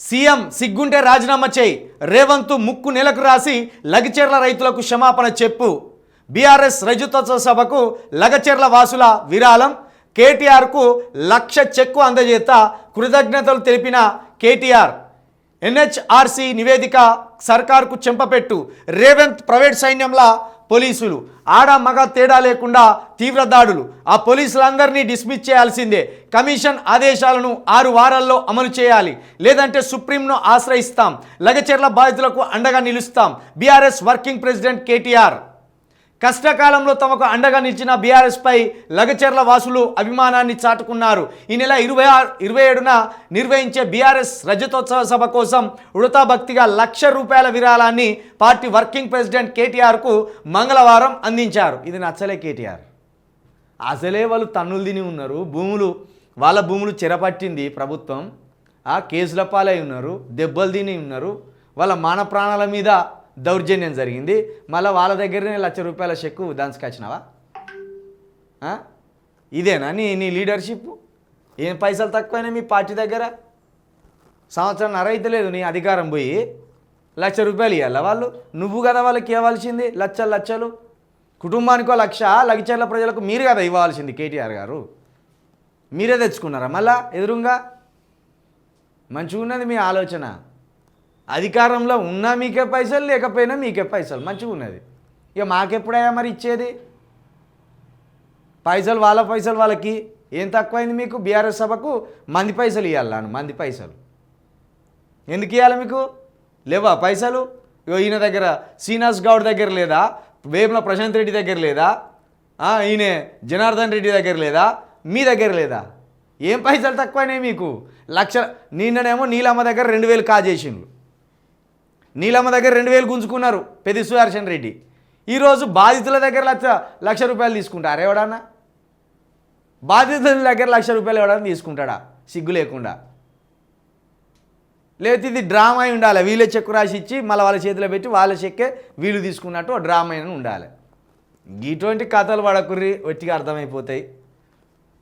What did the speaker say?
CM సిగ్గుంటే రాజీనామా చేయి, రేవంత్ ముక్కు నెలకు రాసి లగచెర్ల రైతులకు క్షమాపణ చెప్పు. బీఆర్ఎస్ రజతోత్సవ సభకు లగచెర్ల వాసుల విరాళం. కేటీఆర్కు 1,00,000 చెక్కు అందజేత కృతజ్ఞతలు తెలిపిన కేటీఆర్. ఎన్హెచ్ఆర్సీ నివేదిక సర్కార్కు చెంపపెట్టు. రేవంత్ ప్రైవేట్ సైన్యంలా పోలీసులు, ఆడ మగ తేడా లేకుండా తీవ్ర దాడులు. ఆ పోలీసులందరినీ డిస్మిస్ చేయాల్సిందే. కమిషన్ ఆదేశాలను 6 వారాల్లో అమలు చేయాలి, లేదంటే సుప్రీంను ఆశ్రయిస్తాం. లగచెర్ల బాధితులకు అండగా నిలుస్తాం. BRS working president KTR. కష్టకాలంలో తమకు అండగా నిలిచిన బీఆర్ఎస్పై లగచెర్ల వాసులు అభిమానాన్ని చాటుకున్నారు. ఈ నెల 27న నిర్వహించే బీఆర్ఎస్ రజతోత్సవ సభ కోసం ఉడతా భక్తిగా 1,00,000 రూపాయల విరాళాన్ని పార్టీ వర్కింగ్ ప్రెసిడెంట్ కేటీఆర్కు మంగళవారం అందించారు. ఇది నచ్చలే కేటీఆర్. అసలే వాళ్ళు తన్నులు తిని ఉన్నారు, వాళ్ళ భూములు చెరపట్టింది ప్రభుత్వం, కేసుల పాలై ఉన్నారు, దెబ్బలు తిని ఉన్నారు, వాళ్ళ మాన ప్రాణాల మీద దౌర్జన్యం జరిగింది. మళ్ళీ వాళ్ళ దగ్గరనే 1,00,000 రూపాయల చెక్కు దాచుకొచ్చినావా? ఇదేనా నీ లీడర్షిప్? ఏం పైసలు తక్కువైనా మీ పార్టీ దగ్గర? సంవత్సరం అయితే లేదు నీ అధికారం పోయి 1,00,000 రూపాయలు ఇవ్వాలా వాళ్ళు? నువ్వు కదా వాళ్ళకి ఇవ్వాల్సింది లక్షలు. కుటుంబానికో 1,00,000 లగచెర్ల ప్రజలకు మీరు కదా ఇవ్వాల్సింది. కేటీఆర్ గారు మీరే తెచ్చుకున్నారా? మళ్ళా ఎదురుగా మంచిగా ఉన్నది మీ ఆలోచన. అధికారంలో ఉన్నా మీకే పైసలు, లేకపోయినా మీకే పైసలు, మంచిగా ఉన్నది. ఇక మాకెప్పుడయ్యా మరి ఇచ్చేది? పైసలు వాళ్ళకి ఏం తక్కువైంది మీకు? బీఆర్ఎస్ సభకు మంది పైసలు ఇవ్వాలి. మంది పైసలు ఎందుకు ఇవ్వాలి మీకు? లేవా పైసలు? ఈయన దగ్గర శ్రీనివాస్ గౌడ్ దగ్గర లేదా? వేముల ప్రశాంత్ రెడ్డి దగ్గర లేదా? ఈయన జనార్దన్ రెడ్డి దగ్గర లేదా? మీ దగ్గర లేదా? ఏం పైసలు తక్కువైనాయి మీకు? 1,00,000. నిన్ననేమో నీలమ్మ దగ్గర 2,000 కాజేసిండ్రు. నీలమ్మ దగ్గర 2,000 గుంజుకున్నారు పెద్ది సుదర్శన్ రెడ్డి. ఈరోజు బాధితుల దగ్గర 1,00,000 రూపాయలు తీసుకుంటారు. ఎవడన్నా బాధితుల దగ్గర 1,00,000 రూపాయలు ఎవడన్నా తీసుకుంటాడా సిగ్గు లేకుండా? లేకపోతే ఇది డ్రామా అయి ఉండాలి. వీళ్ళే చెక్కు రాసి ఇచ్చి మళ్ళీ వాళ్ళ చేతిలో పెట్టి వాళ్ళ చెక్కే వీళ్ళు తీసుకున్నట్టు డ్రామా అయినా ఉండాలి. ఇటువంటి కథలు పడకుర్రి, ఒట్టిగా అర్థమైపోతాయి.